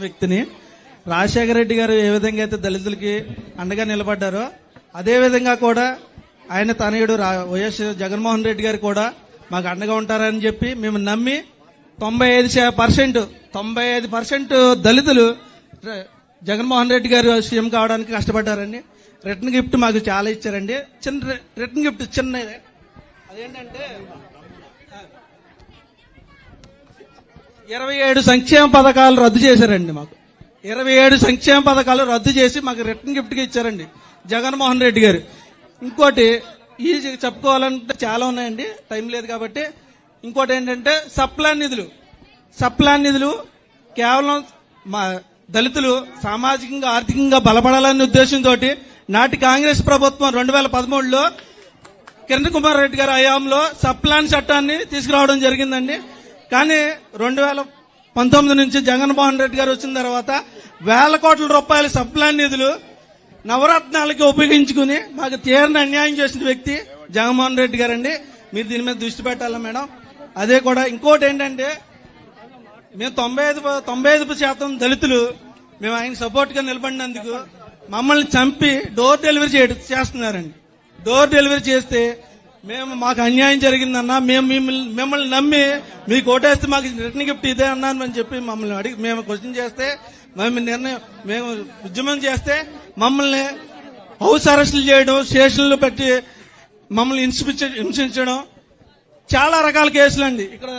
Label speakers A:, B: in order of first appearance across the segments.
A: వ్యక్తిని రాజశేఖర రెడ్డి గారు ఏ విధంగా అయితే దళితులకి అండగా నిలబడ్డారో అదే విధంగా కూడా ఆయన తనయుడు వైఎస్ జగన్మోహన్ రెడ్డి గారు కూడా మాకు అండగా ఉంటారని చెప్పి మేము నమ్మి 95% దళితులు జగన్మోహన్ రెడ్డి గారు సీఎం కావడానికి కష్టపడ్డారండి. రిటర్న్ గిఫ్ట్ మాకు చాలా ఇచ్చారండి. చిన్న రిటర్న్ గిఫ్ట్ చిన్నది. అదేంటంటే 27 సంక్షేమ పథకాలు రద్దు చేశారండి. మాకు 27 సంక్షేమ పథకాలు రద్దు చేసి మాకు రిటర్న్ గిఫ్ట్ గా ఇచ్చారండి జగన్మోహన్ రెడ్డి గారు. ఇంకోటి ఈ చెప్పుకోవాలంటే చాలా ఉన్నాయండి, టైం లేదు కాబట్టి. ఇంకోటి ఏంటంటే సప్లాన్ నిధులు కేవలం మా దళితులు సామాజికంగా ఆర్థికంగా బలపడాలనే ఉద్దేశంతో నాటి కాంగ్రెస్ ప్రభుత్వం 2013లో కిరణ్ కుమార్ రెడ్డి గారి హయాంలో సప్లాన్ చట్టాన్ని తీసుకురావడం జరిగిందండి. కానీ 2019 నుంచి జగన్మోహన్ రెడ్డి గారు వచ్చిన తర్వాత వేల కోట్ల రూపాయల సప్లాన్ నిధులు నవరత్నాలకి ఉపయోగించుకుని మాకు తీరని అన్యాయం చేసిన వ్యక్తి జగన్మోహన్ రెడ్డి గారండి. మీరు దీని మీద దృష్టి పెట్టాలా మేడం. అదే కూడా ఇంకోటి ఏంటంటే మేము 95% దళితులు మేము ఆయన సపోర్ట్ గా నిలబడినందుకు మమ్మల్ని చంపి డోర్ డెలివరీ చేస్తున్నారండి. డోర్ డెలివరీ చేస్తే మాకు అన్యాయం జరిగిందన్నా, మిమ్మల్ని నమ్మి మీకు ఓటేస్తే మాకు రిటర్న్ గిఫ్ట్ ఇదే అన్నాను అని చెప్పి మమ్మల్ని అడిగి మేము క్వశ్చన్ చేస్తే మేము ఉద్యమం చేస్తే మమ్మల్ని హౌస్ అరెస్టులు చేయడం, స్టేషన్లు పెట్టి మమ్మల్ని హింసించడం, చాలా రకాల కేసులు అండి. ఇక్కడ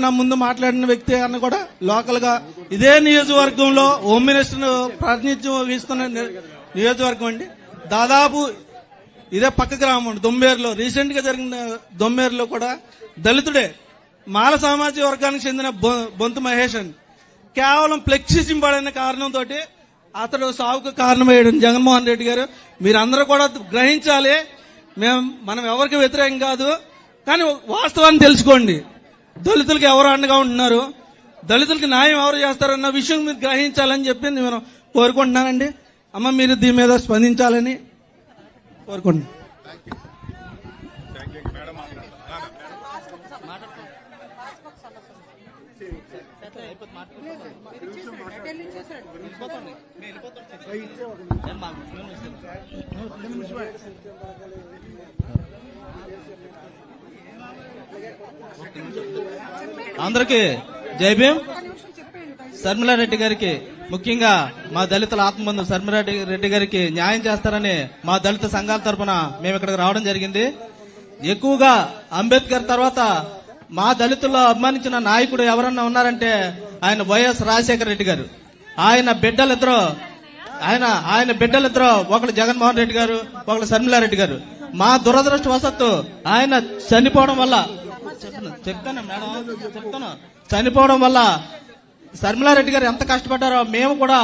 A: నా ముందు మాట్లాడిన వ్యక్తి అన్న కూడా లోకల్ గా ఇదే నియోజకవర్గంలో హోమ్ మినిస్టర్ ప్రాతినిధ్యం వహిస్తున్న నియోజకవర్గం అండి. దాదాపు ఇదే పక్క గ్రామం దొంబేరులో రీసెంట్ గా జరిగిన దొంబేరులో కూడా దళితుడే మాల సామాజిక వర్గానికి చెందిన బొంతు మహేష్ అని కేవలం ఫ్లెక్సీ సింబల్ కారణంతో అతడు సావుకు కారణమయ్యాడు జగన్మోహన్ రెడ్డి గారు. మీరందరూ కూడా గ్రహించాలి, మనం ఎవరికి వ్యతిరేకం కాదు, కానీ వాస్తవాన్ని తెలుసుకోండి. దళితులకు ఎవరు అండగా ఉంటున్నారు, దళితులకి న్యాయం ఎవరు చేస్తారన్న విషయం మీరు గ్రహించాలని చెప్పి నేను కోరుకుంటున్నానండి. అమ్మ మీరు దీని మీద స్పందించాలని కోరుకుంటున్నాను.
B: అందరికి జై భీమ్. శర్మిలారెడ్డి గారికి, ముఖ్యంగా మా దళితుల ఆత్మబంధు శర్మిలారెడ్డి గారికి న్యాయం చేస్తారని మా దళిత సంఘాల తరఫున మేము ఇక్కడికి రావడం జరిగింది. ఎక్కువగా అంబేద్కర్ తర్వాత మా దళితుల్లో అభిమానించిన నాయకుడు ఎవరన్నా ఉన్నారంటే ఆయన వైఎస్ రాజశేఖర రెడ్డి గారు. ఆయన బిడ్డలిద్దరు ఒకళ్ళు జగన్మోహన్ రెడ్డి గారు, ఒకళ్ళు శర్మిలారెడ్డి గారు. మా దురదృష్టవశాత్తు ఆయన చనిపోవడం వల్ల చనిపోవడం వల్ల శర్మిలారెడ్డి గారు ఎంత కష్టపడ్డారో మేము కూడా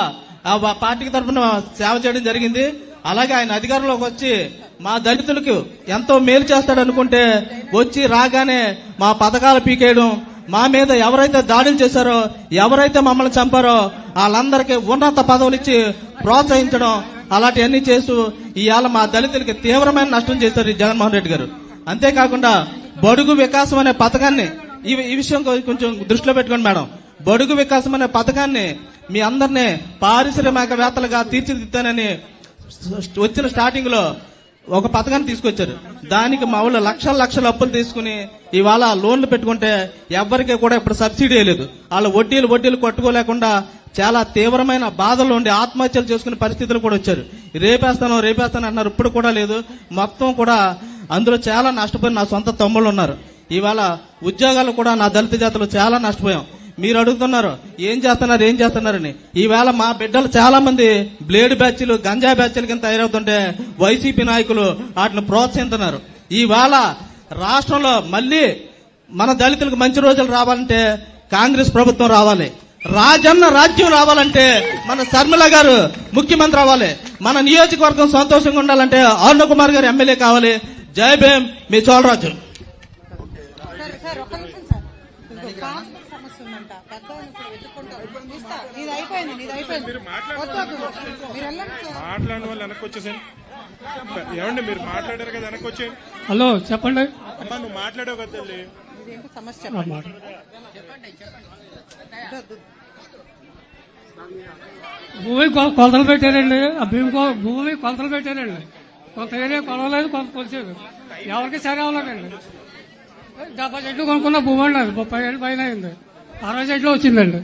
B: ఆ పార్టీకి తరఫున సేవ చేయడం జరిగింది. అలాగే ఆయన అధికారంలోకి వచ్చి మా దళితులకు ఎంతో మేలు చేస్తాడు అనుకుంటే వచ్చి రాగానే మా పథకాలు పీకేయడం, మా మీద ఎవరైతే దాడులు చేశారో, ఎవరైతే మమ్మల్ని చంపారో వాళ్ళందరికీ ఉన్నత పదవులు ఇచ్చి ప్రోత్సహించడం, అలాంటివన్నీ చేస్తూ ఇవాళ మా దళితులకి తీవ్రమైన నష్టం చేశారు ఈ జగన్మోహన్ రెడ్డి గారు. అంతేకాకుండా బడుగు వికాసం అనే పథకాన్ని ఈ విషయం కొంచెం దృష్టిలో పెట్టుకోండి మేడం. బడుగు వికాసం అనే పథకాన్ని మీ అందరినీ పారిశ్రామికవేత్తలుగా తీర్చిదిద్దానని వచ్చిన స్టార్టింగ్ లో ఒక పథకాన్ని తీసుకొచ్చారు. దానికి మా ఊళ్ళో లక్షల అప్పులు తీసుకుని ఇవాళ లోన్లు పెట్టుకుంటే ఎవరికి కూడా ఇప్పుడు సబ్సిడీ లేదు. వాళ్ళ వడ్డీలు కట్టుకోలేకుండా చాలా తీవ్రమైన బాధలు ఉండి ఆత్మహత్యలు చేసుకునే పరిస్థితులు కూడా వచ్చారు. రేపేస్తాను అన్నారు, ఇప్పుడు కూడా లేదు. మొత్తం కూడా అందులో చాలా నష్టపోయిన నా సొంత తమ్ముళ్ళు ఉన్నారు. ఇవాళ ఉద్యోగాలు కూడా నా దళిత జాతులు చాలా నష్టపోయాం. మీరు అడుగుతున్నారు ఏం చేస్తున్నారని. ఈవేళ మా బిడ్డలు చాలా మంది బ్లేడ్ బ్యాచ్లు, గంజా బ్యాచ్ల కింద తయారవుతుంటే వైసీపీ నాయకులు వాటిని ప్రోత్సహిస్తున్నారు. ఈవేళ రాష్ట్రంలో మళ్లీ మన దళితులకు మంచి రోజులు రావాలంటే కాంగ్రెస్ ప్రభుత్వం రావాలి. రాజన్న రాజ్యం రావాలంటే మన శర్మిల గారు ముఖ్యమంత్రి అవ్వాలి. మన నియోజకవర్గం సంతోషంగా ఉండాలంటే అరుణ్ కుమార్ గారు ఎమ్మెల్యే కావాలి. జై భీమ్, మీ చోళరాజు.
C: మాట్లాడిన వాళ్ళు వెనక్కి వచ్చేసాను. ఏమండి మీరు మాట్లాడారు కదా, వెనక్కి వచ్చేయండి.
D: హలో చెప్పండి.
C: అమ్మా నువ్వు మాట్లాడావు కదా తల్లి.
D: సమస్య భూమి కొలతలు పెట్టారండి. ఆ భూమి కొలతలు పెట్టారండి. కొంత ఏరియా కొలవలేదు, కొంత కొలిచారు. ఎవరికి సరే అవ్వలేదండి. 70 చెట్లు కొనుక్కున్న భూమి అన్నారు. 30 ఏళ్ళు పైన అయింది. 60 చెట్లు వచ్చిందండి.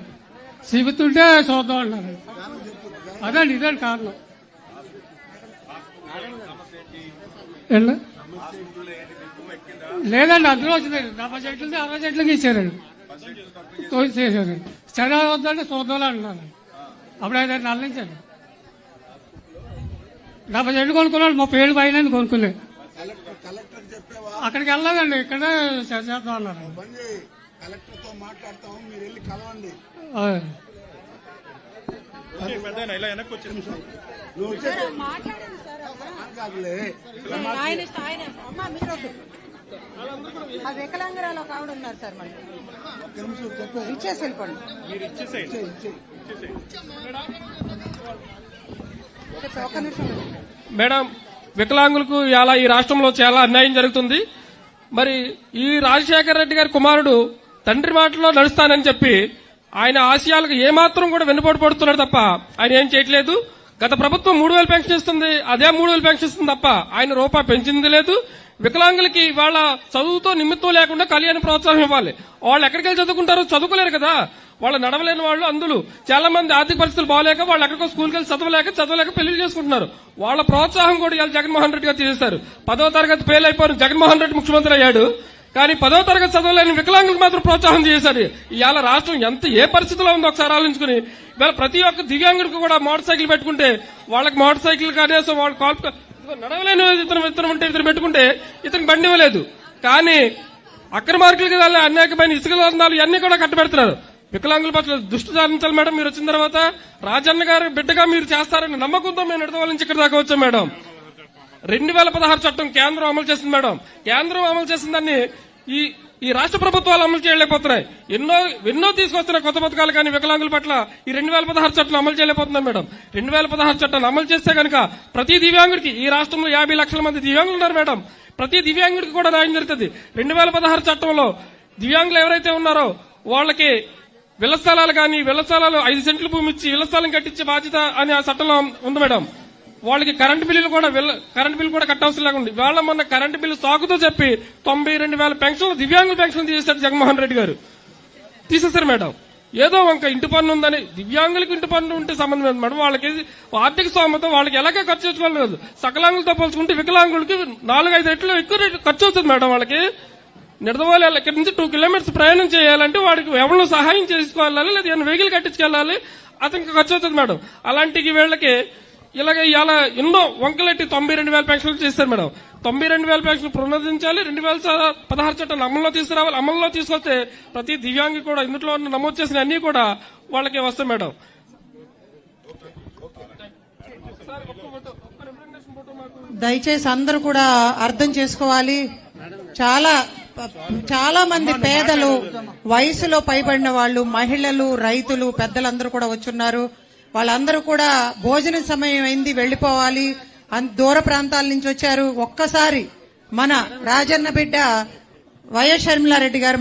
D: చూపుతుంటే చూద్దాం అన్నారు. అదండి ఇదండి కారణం. ఏండి? లేదండి, అందులో వచ్చిందండి. 70 చెట్లు 60 చెట్లకి ఇచ్చారండి. చేశారండి. సరే వద్దంటే చూద్దాం అంటున్నారు. అప్పుడు 5 నెలల నుంచి అండి 70 చెట్లు కొనుక్కున్నాడు. 30 ఏళ్ళు పైన కొనుక్కున్నాయి. అక్కడికి వెళ్ళలేదండి, ఇక్కడే చేద్దాం అన్నారు. అదే.
C: పెద్దయినా ఇలా వెనక్కి వచ్చేసి
E: ఆ వికలాంగురాలు ఒక ఆవిడ ఉన్నారు సార్, మళ్ళీ ఇచ్చేసి వెళ్ళిపోండి.
C: మీరు ఇచ్చేసేయండి.
E: ఒక్క నిమిషం.
F: మేడం, వికలాంగులకు ఇలా ఈ రాష్ట్రంలో చాలా అన్యాయం జరుగుతుంది. మరి ఈ రాజశేఖర రెడ్డి గారి కుమారుడు తండ్రి మాటలో నడుస్తానని చెప్పి ఆయన ఆశయాలకు ఏమాత్రం కూడా వెన్నుపోటు పడుతున్నాడు తప్ప ఆయన ఏం చేయట్లేదు. గత ప్రభుత్వం 3000 పెన్షన్ ఇస్తుంది, అదే 3000 పెన్షన్ ఇస్తుంది తప్ప ఆయన రూపాయి పెంచింది లేదు. వికలాంగులకి వాళ్ళ చదువుతో నిమిత్తం లేకుండా కళ్యాణ ప్రోత్సాహం ఇవ్వాలి. వాళ్ళు ఎక్కడికి వెళ్ళి చదువుకుంటారు? చదువుకోలేరు కదా. వాళ్ళు నడవలేని వాళ్ళు, అందులో చాలా మంది ఆర్థిక పరిస్థితులు బాగాలేక వాళ్ళు ఎక్కడికో స్కూల్కి వెళ్ళి చదవలేక పెళ్లి చేసుకుంటున్నారు. వాళ్ళ ప్రోత్సాహం కూడా ఇవాళ జగన్మోహన్ రెడ్డి గారు తీసేశారు. 10వ తరగతి ఫెయిల్ అయిపోయిన జగన్మోహన్ రెడ్డి ముఖ్యమంత్రి అయ్యాడు, కానీ 10వ తరగతి చదవలేని వికలాంగులకు మాత్రం ప్రోత్సాహం చేశారు. ఇవాళ రాష్ట్రం ఏ పరిస్థితిలో ఉందో ఒకసారి ఆలోచించుకుని ఇవాళ ప్రతి ఒక్క దివ్యాంగుడికి కూడా మోటార్ సైకిల్ పెట్టుకుంటే వాళ్ళకి మోటార్ సైకిల్ కనీసం వాళ్ళు నడవలేని ఇతను ఉంటే ఇతను పెట్టుకుంటే ఇతనికి బండి ఇవ్వలేదు. కానీ అక్రమార్కులకి అనేకమైన ఇసుక దందాలు ఇవన్నీ కూడా కట్టబెడుతున్నారు. వికలాంగుల పట్ల దృష్టి సారించాలి మేడం. మీరు వచ్చిన తర్వాత రాజన్న గారు బిడ్డగా మీరు చేస్తారని నమ్మకంతో మేము నడవల నుంచి ఇక్కడ దాకా వచ్చాం మేడం. 2016 చట్టం కేంద్రం అమలు చేసింది మేడం. కేంద్రం అమలు చేసిన దాన్ని ఈ రాష్ట్ర ప్రభుత్వాలు అమలు చేయలేకపోతున్నాయి. ఎన్నో తీసుకొస్తున్నాయి కొత్త పథకాలు, కానీ వికలాంగుల పట్ల ఈ 2016 చట్టం అమలు చేయలేకపోతున్నాయి మేడం. 2016 చట్టాన్ని అమలు చేస్తే కనుక ప్రతి దివ్యాంగుడికి, ఈ రాష్ట్రంలో 50 లక్షల మంది దివ్యాంగులు ఉన్నారు మేడం, ప్రతి దివ్యాంగుడికి కూడా న్యాయం జరుగుతుంది. 2016 చట్టంలో దివ్యాంగులు ఎవరైతే ఉన్నారో వాళ్ళకి ఇళ్ల స్థలాలు కానీ, ఇళ్ల స్థలాలు 5 సెంట్ల భూమి ఇచ్చి ఇళ్ల స్థలం కట్టించే బాధ్యత అని ఆ చట్టంలో ఉంది మేడం. వాళ్ళకి కరెంటు బిల్లు కూడా కట్టవలసిన లేకుండా వాళ్ళ మొన్న కరెంటు బిల్లు సాకుతో చెప్పి 92,000 పెన్షన్లు దివ్యాంగుల పెన్షన్ తీసేశారు జగన్మోహన్ రెడ్డి గారు. తీసేశారు మేడం. ఏదో ఒక ఇంటి పన్ను ఉందని, దివ్యాంగులకు ఇంటి పన్ను ఉంటే సంబంధం లేదు మేడం. వాళ్ళకి ఆర్థిక స్తోమత వాళ్ళకి ఎలాగే ఖర్చు చేసుకోలేదు. సకలాంగులతో పోల్చుకుంటే వికలాంగులకి 4-5 రెట్లు ఎక్కువ ఖర్చు అవుతుంది మేడం. వాళ్ళకి నిడదవోలు ఇక్కడి నుంచి 2 కిలోమీటర్స్ ప్రయాణం చేయాలంటే వాడికి ఎవరినో సహాయం చేసుకోవాలి, లేదా ఏమైనా వెహికల్ కట్టించుకెళ్ళాలి, అతనికి ఖర్చు అవుతుంది మేడం. అలాంటి వీళ్ళకి ఇలాగ ఇలా ఎన్నో వంకలెట్టి 92,000 పెన్షన్లు చేశారు మేడం. 92,000 పెన్షన్లు పునరుద్ధరించాలి. 2016 చట్టాన్ని అమల్లో తీసుకురావాలి. అమల్లో తీసుకొస్తే ప్రతి దివ్యాంగి కూడా ఇందులో నమోదు చేసిన అన్ని కూడా వాళ్ళకి వస్తాయి మేడం.
E: దయచేసి అందరూ కూడా అర్థం చేసుకోవాలి. చాలా మంది పేదలు, వయసులో పైబడిన వాళ్ళు, మహిళలు, రైతులు, పెద్దలందరూ కూడా వచ్చున్నారు. వాళ్ళందరూ కూడా భోజన సమయం అయింది, వెళ్లిపోవాలి. దూర ప్రాంతాల నుంచి వచ్చారు. ఒక్కసారి మన రాజన్న బిడ్డ వైఎస్ షర్మిలారెడ్డి గారు